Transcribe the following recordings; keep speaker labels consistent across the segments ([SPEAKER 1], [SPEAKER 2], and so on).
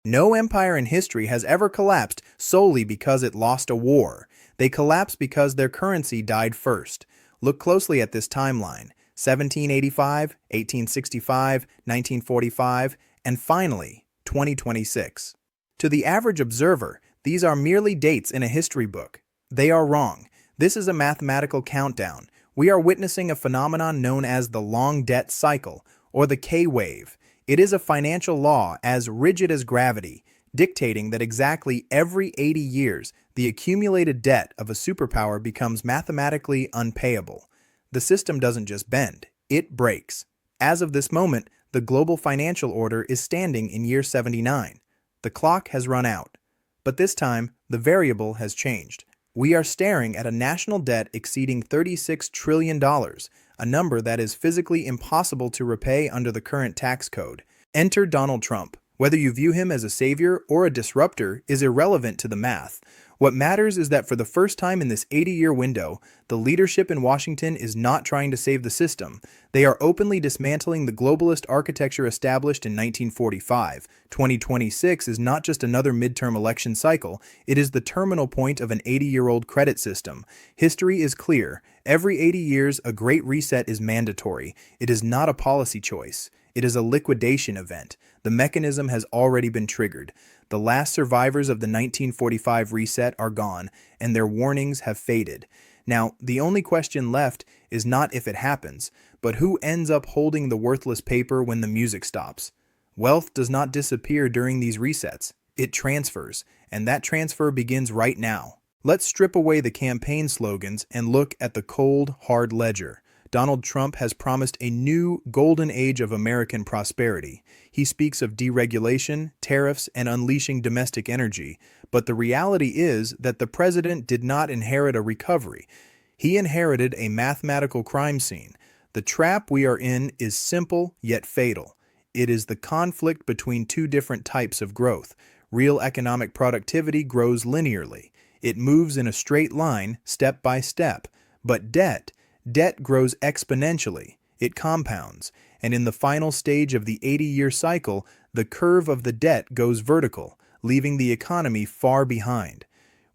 [SPEAKER 1] No empire in history has ever collapsed solely because it lost a war. They collapsed because their currency died first. Look closely at this timeline: 1785, 1865, 1945, and finally, 2026. To the average observer, these are merely dates in a history book. They are wrong. This is a mathematical countdown. We are witnessing a phenomenon known as the long debt cycle, or the K-wave. It is a financial law as rigid as gravity, dictating that exactly every 80 years, the accumulated debt of a superpower becomes mathematically unpayable. The system doesn't just bend, it breaks. As of this moment, the global financial order is standing in year 79. The clock has run out. But this time, the variable has changed. We are staring at a national debt exceeding $36 trillion, a number that is physically impossible to repay under the current tax code. Enter Donald Trump. Whether you view him as a savior or a disruptor is irrelevant to the math. What matters is that for the first time in this 80-year window, the leadership in Washington is not trying to save the system. They are openly dismantling the globalist architecture established in 1945. 2026 is not just another midterm election cycle, it is the terminal point of an 80-year-old credit system. History is clear. Every 80 years, a great reset is mandatory. It is not a policy choice. It is a liquidation event. The mechanism has already been triggered. The last survivors of the 1945 reset are gone, and their warnings have faded. Now, the only question left is not if it happens, but who ends up holding the worthless paper when the music stops. Wealth does not disappear during these resets. It transfers, and that transfer begins right now. Let's strip away the campaign slogans and look at the cold, hard ledger. Donald Trump has promised a new golden age of American prosperity. He speaks of deregulation, tariffs, and unleashing domestic energy. But the reality is that the president did not inherit a recovery. He inherited a mathematical crime scene. The trap we are in is simple yet fatal. It is the conflict between two different types of growth. Real economic productivity grows linearly. It moves in a straight line, step by step. But debt grows exponentially. It compounds. And in the final stage of the 80-year cycle, the curve of the debt goes vertical, leaving the economy far behind.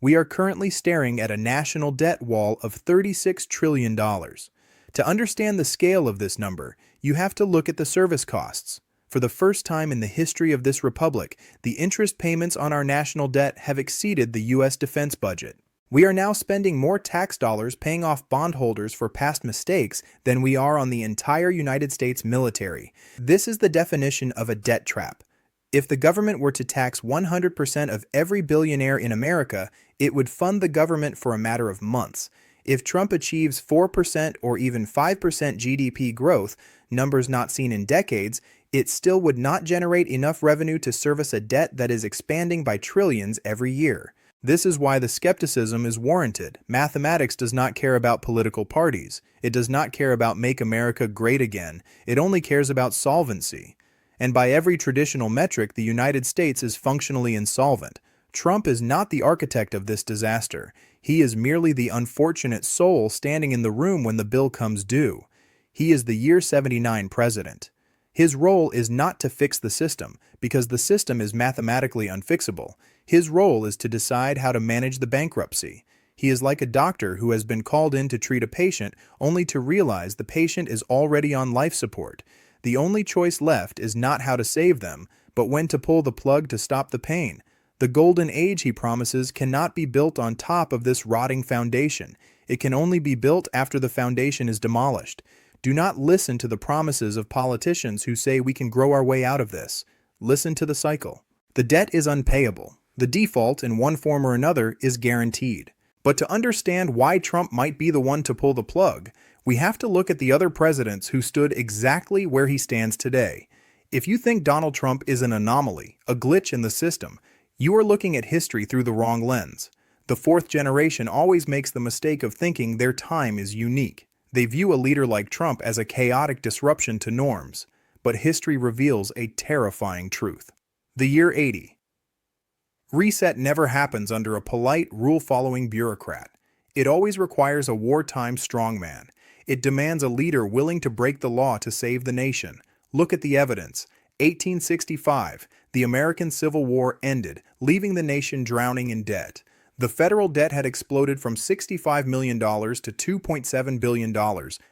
[SPEAKER 1] We are currently staring at a national debt wall of $36 trillion. To understand the scale of this number, you have to look at the service costs. For the first time in the history of this republic, the interest payments on our national debt have exceeded the U.S. defense budget. We are now spending more tax dollars paying off bondholders for past mistakes than we are on the entire United States military. This is the definition of a debt trap. If the government were to tax 100% of every billionaire in America, it would fund the government for a matter of months. If Trump achieves 4% or even 5% GDP growth, numbers not seen in decades, it still would not generate enough revenue to service a debt that is expanding by trillions every year. This is why the skepticism is warranted. Mathematics does not care about political parties. It does not care about Make America Great Again. It only cares about solvency. And by every traditional metric, the United States is functionally insolvent. Trump is not the architect of this disaster. He is merely the unfortunate soul standing in the room when the bill comes due. He is the year 79 president. His role is not to fix the system, because the system is mathematically unfixable. His role is to decide how to manage the bankruptcy. He is like a doctor who has been called in to treat a patient only to realize the patient is already on life support. The only choice left is not how to save them, but when to pull the plug to stop the pain. The golden age he promises cannot be built on top of this rotting foundation. It can only be built after the foundation is demolished. Do not listen to the promises of politicians who say we can grow our way out of this. Listen to the cycle. The debt is unpayable. The default, in one form or another, is guaranteed. But to understand why Trump might be the one to pull the plug, we have to look at the other presidents who stood exactly where he stands today. If you think Donald Trump is an anomaly, a glitch in the system, you are looking at history through the wrong lens. The fourth generation always makes the mistake of thinking their time is unique. They view a leader like Trump as a chaotic disruption to norms. But history reveals a terrifying truth. The year 80. Reset never happens under a polite, rule-following bureaucrat. It always requires a wartime strongman. It demands a leader willing to break the law to save the nation. Look at the evidence. 1865, the American Civil War ended, leaving the nation drowning in debt. The federal debt had exploded from $65 million to $2.7 billion,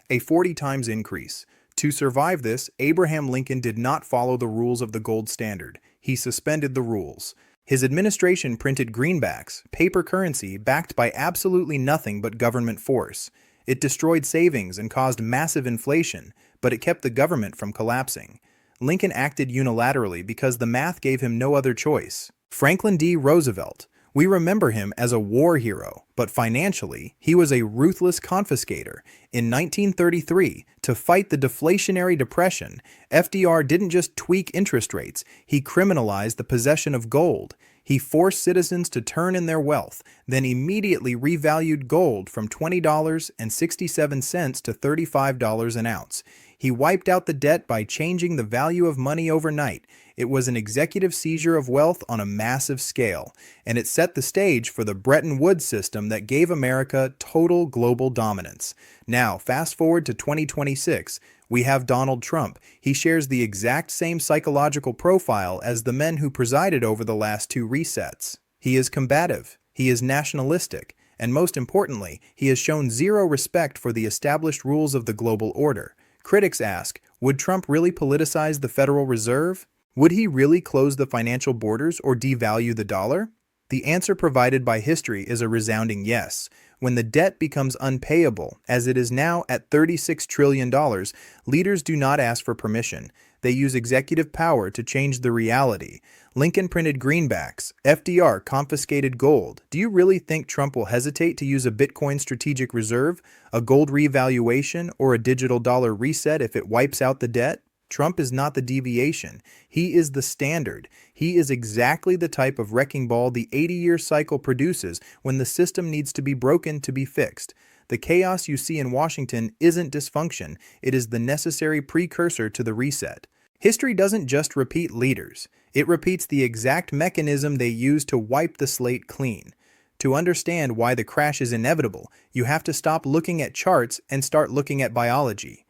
[SPEAKER 1] a 40 times increase. To survive this, Abraham Lincoln did not follow the rules of the gold standard. He suspended the rules. His administration printed greenbacks, paper currency backed by absolutely nothing but government force. It destroyed savings and caused massive inflation, but it kept the government from collapsing. Lincoln acted unilaterally because the math gave him no other choice. Franklin D. Roosevelt. We remember him as a war hero, but financially, he was a ruthless confiscator. In 1933, to fight the deflationary depression, FDR didn't just tweak interest rates, he criminalized the possession of gold. He forced citizens to turn in their wealth, then immediately revalued gold from $20.67 to $35 an ounce. He wiped out the debt by changing the value of money overnight. It was an executive seizure of wealth on a massive scale, and it set the stage for the Bretton Woods system that gave America total global dominance. Now, fast forward to 2026, we have Donald Trump. He shares the exact same psychological profile as the men who presided over the last two resets. He is combative, he is nationalistic, and most importantly, he has shown zero respect for the established rules of the global order. Critics ask, would Trump really politicize the Federal Reserve? Would he really close the financial borders or devalue the dollar? The answer provided by history is a resounding yes. When the debt becomes unpayable, as it is now at $36 trillion, leaders do not ask for permission. They use executive power to change the reality. Lincoln printed greenbacks. FDR confiscated gold. Do you really think Trump will hesitate to use a Bitcoin strategic reserve, a gold revaluation, or a digital dollar reset if it wipes out the debt? Trump is not the deviation. He is the standard. He is exactly the type of wrecking ball the 80-year cycle produces when the system needs to be broken to be fixed. The chaos you see in Washington isn't dysfunction. It is the necessary precursor to the reset. History doesn't just repeat leaders. It repeats the exact mechanism they use to wipe the slate clean. To understand why the crash is inevitable, you have to stop looking at charts and start looking at biology.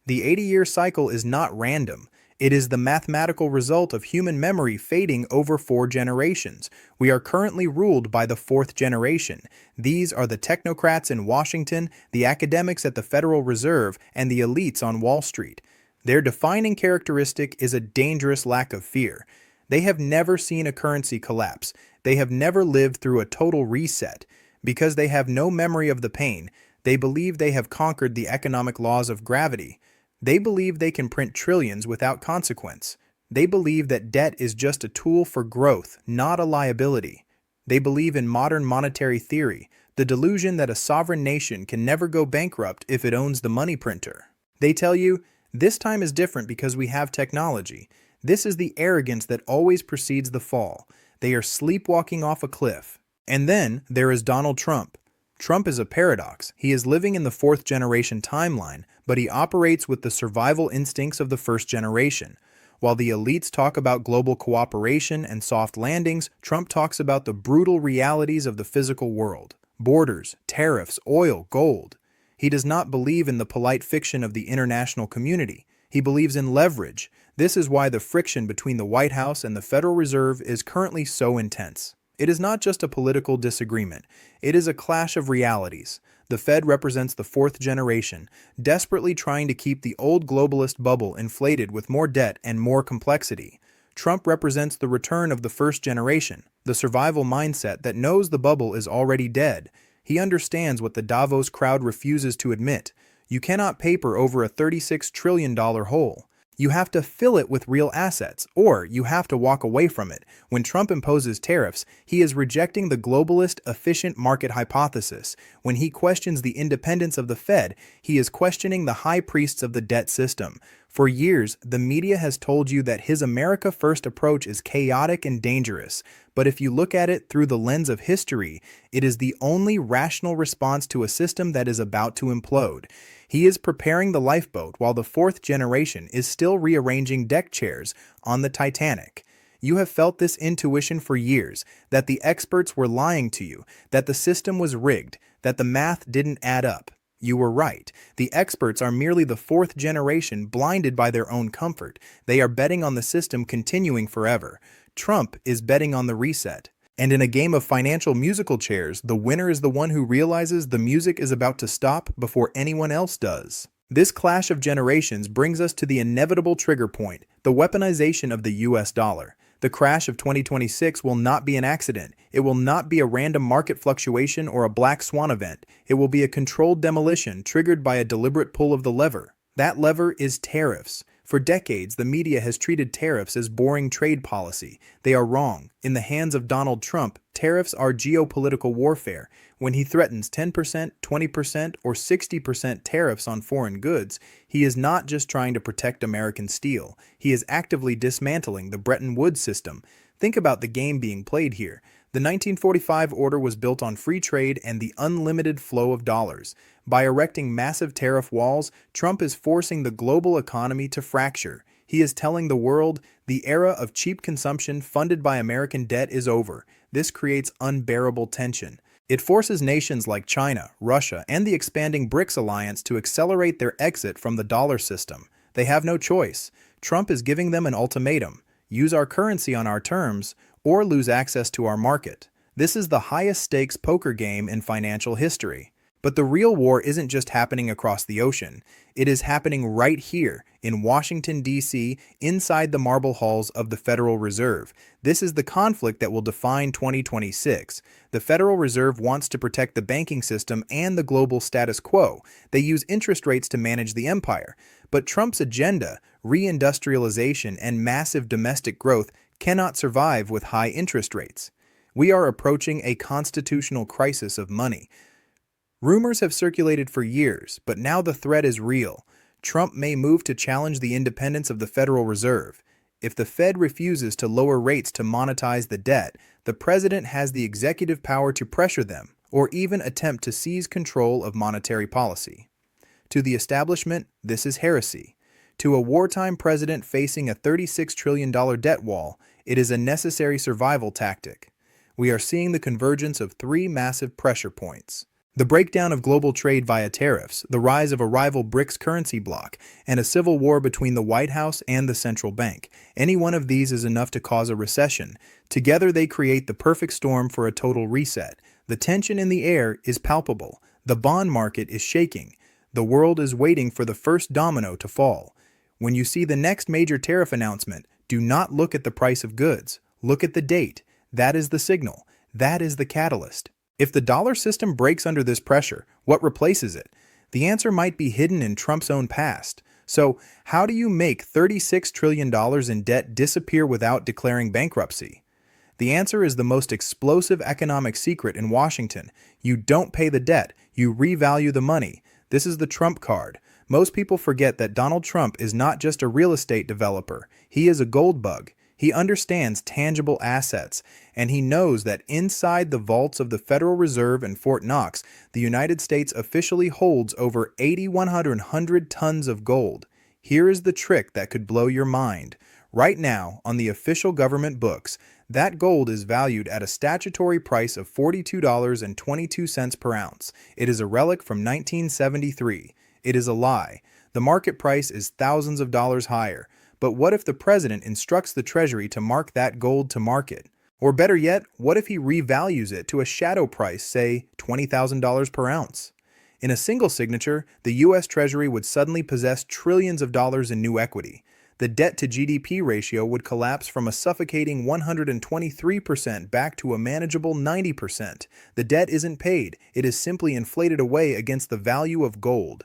[SPEAKER 1] The 80-year cycle is not random. It is the mathematical result of human memory fading over 4 generations. We are currently ruled by the 4th generation. These are the technocrats in Washington, the academics at the Federal Reserve, and the elites on Wall Street. Their defining characteristic is a dangerous lack of fear. They have never seen a currency collapse. They have never lived through a total reset. Because they have no memory of the pain, they believe they have conquered the economic laws of gravity. They believe they can print trillions without consequence. They believe that debt is just a tool for growth, not a liability. They believe in modern monetary theory, the delusion that a sovereign nation can never go bankrupt if it owns the money printer. They tell you, this time is different because we have technology. This is the arrogance that always precedes the fall. They are sleepwalking off a cliff. And then there is Donald Trump. Trump is a paradox. He is living in the 4th generation timeline, but he operates with the survival instincts of the 1st generation. While the elites talk about global cooperation and soft landings, Trump talks about the brutal realities of the physical world. Borders, tariffs, oil, gold. He does not believe in the polite fiction of the international community. He believes in leverage. This is why the friction between the White House and the Federal Reserve is currently so intense. It is not just a political disagreement. It is a clash of realities. The Fed represents the 4th generation, desperately trying to keep the old globalist bubble inflated with more debt and more complexity. Trump represents the return of the 1st generation, the survival mindset that knows the bubble is already dead. He understands what the Davos crowd refuses to admit. You cannot paper over a $36 trillion hole. You have to fill it with real assets, or you have to walk away from it. When Trump imposes tariffs, he is rejecting the globalist efficient market hypothesis. When he questions the independence of the Fed, he is questioning the high priests of the debt system. For years, the media has told you that his America First approach is chaotic and dangerous. But if you look at it through the lens of history, it is the only rational response to a system that is about to implode. He is preparing the lifeboat while the 4th generation is still rearranging deck chairs on the Titanic. You have felt this intuition for years, that the experts were lying to you, that the system was rigged, that the math didn't add up. You were right. The experts are merely the fourth generation blinded by their own comfort. They are betting on the system continuing forever. Trump is betting on the reset. And in a game of financial musical chairs, the winner is the one who realizes the music is about to stop before anyone else does. This clash of generations brings us to the inevitable trigger point, the weaponization of the US dollar. The crash of 2026 will not be an accident. It will not be a random market fluctuation or a black swan event. It will be a controlled demolition triggered by a deliberate pull of the lever. That lever is tariffs. For decades, the media has treated tariffs as boring trade policy. They are wrong. In the hands of Donald Trump, tariffs are geopolitical warfare. When he threatens 10%, 20%, or 60% tariffs on foreign goods, he is not just trying to protect American steel. He is actively dismantling the Bretton Woods system. Think about the game being played here. The 1945 order was built on free trade and the unlimited flow of dollars. By erecting massive tariff walls, Trump is forcing the global economy to fracture. He is telling the world, the era of cheap consumption funded by American debt is over. This creates unbearable tension. It forces nations like China, Russia, and the expanding BRICS alliance to accelerate their exit from the dollar system. They have no choice. Trump is giving them an ultimatum: use our currency on our terms, or lose access to our market. This is the highest stakes poker game in financial history. But the real war isn't just happening across the ocean. It is happening right here in Washington, D.C., inside the marble halls of the Federal Reserve. This is the conflict that will define 2026. The Federal Reserve wants to protect the banking system and the global status quo. They use interest rates to manage the empire. But Trump's agenda, reindustrialization and massive domestic growth, cannot survive with high interest rates. We are approaching a constitutional crisis of money. Rumors have circulated for years, but now the threat is real. Trump may move to challenge the independence of the Federal Reserve. If the Fed refuses to lower rates to monetize the debt, the president has the executive power to pressure them, or even attempt to seize control of monetary policy. To the establishment, this is heresy. To a wartime president facing a $36 trillion debt wall, it is a necessary survival tactic. We are seeing the convergence of three massive pressure points: the breakdown of global trade via tariffs, the rise of a rival BRICS currency bloc, and a civil war between the White House and the central bank. Any one of these is enough to cause a recession. Together they create the perfect storm for a total reset. The tension in the air is palpable. The bond market is shaking. The world is waiting for the first domino to fall. When you see the next major tariff announcement, do not look at the price of goods. Look at the date. That is the signal. That is the catalyst. If the dollar system breaks under this pressure, what replaces it? The answer might be hidden in Trump's own past. So, how do you make $36 trillion in debt disappear without declaring bankruptcy? The answer is the most explosive economic secret in Washington. You don't pay the debt, you revalue the money. This is the Trump card. Most people forget that Donald Trump is not just a real estate developer. He is a gold bug. He understands tangible assets, and he knows that inside the vaults of the Federal Reserve in Fort Knox, the United States officially holds over 8,100 tons of gold. Here is the trick that could blow your mind. Right now, on the official government books, that gold is valued at a statutory price of $42.22 per ounce. It is a relic from 1973. It is a lie. The market price is thousands of dollars higher. But what if the president instructs the Treasury to mark that gold to market? Or better yet, what if he revalues it to a shadow price, say $20,000 per ounce? In a single signature, the U.S. Treasury would suddenly possess trillions of dollars in new equity. The debt-to-GDP ratio would collapse from a suffocating 123% back to a manageable 90%. The debt isn't paid, it is simply inflated away against the value of gold.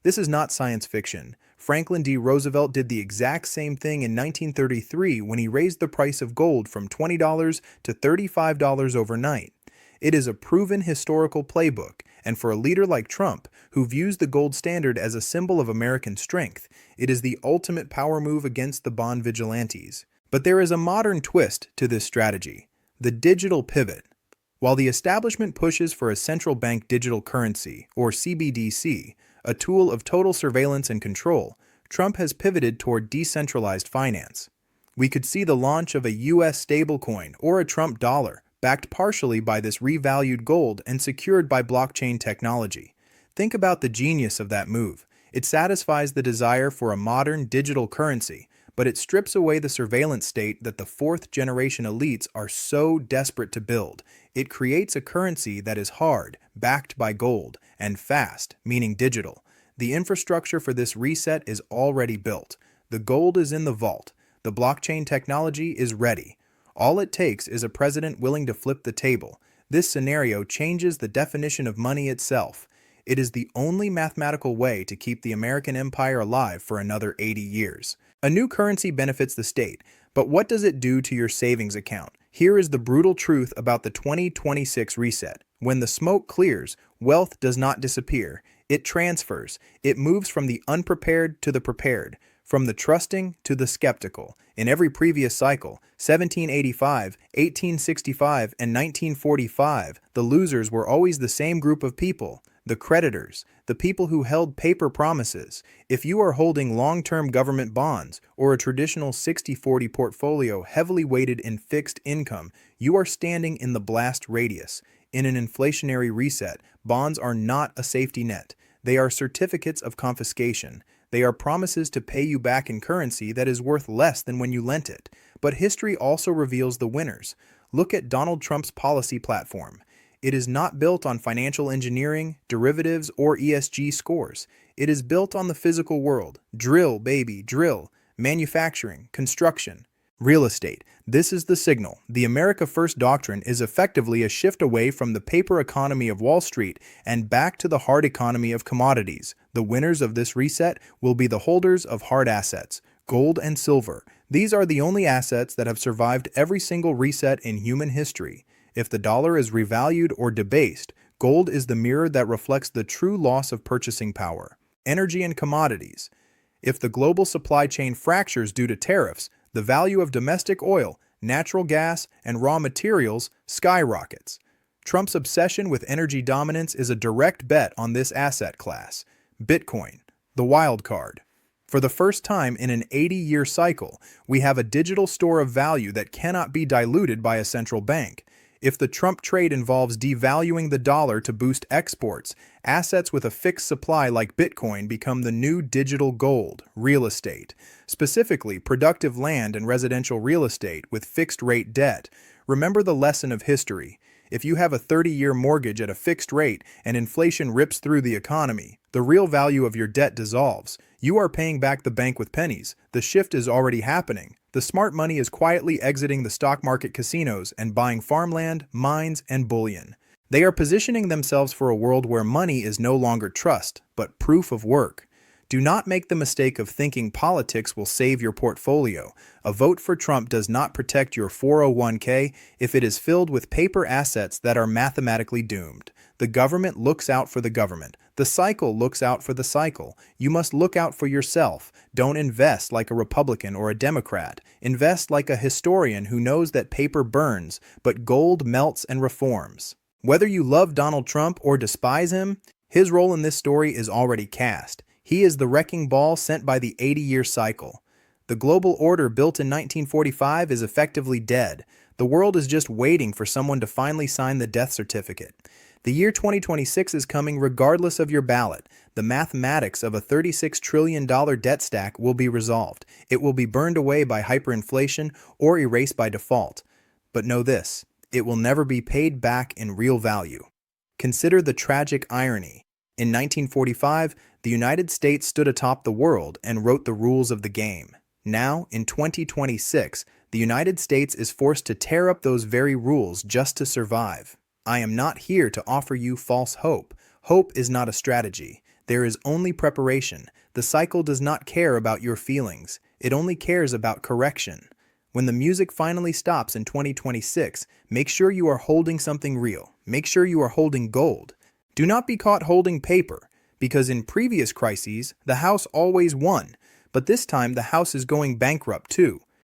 [SPEAKER 1] This is not science fiction. Franklin D. Roosevelt did the exact same thing in 1933 when he raised the price of gold from $20 to $35 overnight. It is a proven historical playbook, and for a leader like Trump, who views the gold standard as a symbol of American strength, it is the ultimate power move against the bond vigilantes. But there is a modern twist to this strategy: the digital pivot. While the establishment pushes for a central bank digital currency, or CBDC, a tool of total surveillance and control, Trump has pivoted toward decentralized finance. We could see the launch of a U.S. stablecoin or a Trump dollar, backed partially by this revalued gold and secured by blockchain technology. Think about the genius of that move. It satisfies the desire for a modern digital currency, but it strips away the surveillance state that the fourth-generation elites are so desperate to build. It creates a currency that is hard, backed by gold, and fast, meaning digital. The infrastructure for this reset is already built. The gold is in the vault. The blockchain technology is ready. All it takes is a president willing to flip the table. This scenario changes the definition of money itself. It is the only mathematical way to keep the American empire alive for another 80 years. A new currency benefits the state, but what does it do to your savings account? Here is the brutal truth about the 2026 reset. When the smoke clears, wealth does not disappear. It transfers. It moves from the unprepared to the prepared, from the trusting to the skeptical. In every previous cycle, 1785, 1865, and 1945, the losers were always the same group of people. The creditors, the people who held paper promises. If you are holding long-term government bonds or a traditional 60-40 portfolio heavily weighted in fixed income, you are standing in the blast radius. In an inflationary reset, bonds are not a safety net. They are certificates of confiscation. They are promises to pay you back in currency that is worth less than when you lent it. But history also reveals the winners. Look at Donald Trump's policy platform. It is not built on financial engineering, derivatives, or ESG scores. It is built on the physical world. Drill, baby, drill. Manufacturing, construction, real estate. This is the signal. The America First doctrine is effectively a shift away from the paper economy of Wall Street and back to the hard economy of commodities. The winners of this reset will be the holders of hard assets, gold and silver. These are the only assets that have survived every single reset in human history. If the dollar is revalued or debased, gold is the mirror that reflects the true loss of purchasing power. Energy and commodities. If the global supply chain fractures due to tariffs, the value of domestic oil, natural gas, and raw materials skyrockets. Trump's obsession with energy dominance is a direct bet on this asset class. Bitcoin, the wild card. For the first time in an 80-year cycle, we have a digital store of value that cannot be diluted by a central bank. If the Trump trade involves devaluing the dollar to boost exports, assets with a fixed supply like Bitcoin become the new digital gold, real estate, specifically productive land and residential real estate with fixed-rate debt. Remember the lesson of history. If you have a 30-year mortgage at a fixed rate and inflation rips through the economy, the real value of your debt dissolves. You are paying back the bank with pennies. The shift is already happening. The smart money is quietly exiting the stock market casinos and buying farmland, mines, and bullion. They are positioning themselves for a world where money is no longer trust, but proof of work. Do not make the mistake of thinking politics will save your portfolio. A vote for Trump does not protect your 401k if it is filled with paper assets that are mathematically doomed. The government looks out for the government. The cycle looks out for the cycle. You must look out for yourself. Don't invest like a Republican or a Democrat. Invest like a historian who knows that paper burns, but gold melts and reforms. Whether you love Donald Trump or despise him, his role in this story is already cast. He is the wrecking ball sent by the 80-year cycle. The global order built in 1945 is effectively dead. The world is just waiting for someone to finally sign the death certificate. The year 2026 is coming regardless of your ballot. The mathematics of a $36 trillion debt stack will be resolved. It will be burned away by hyperinflation or erased by default. But know this, it will never be paid back in real value. Consider the tragic irony. In 1945, the United States stood atop the world and wrote the rules of the game. Now, in 2026, the United States is forced to tear up those very rules just to survive. I am not here to offer you false hope. Hope is not a strategy. There is only preparation. The cycle does not care about your feelings. It only cares about correction. When the music finally stops in 2026, make sure you are holding something real. Make sure you are holding gold. Do not be caught holding paper, because in previous crises, the house always won. But this time, the house is going bankrupt too.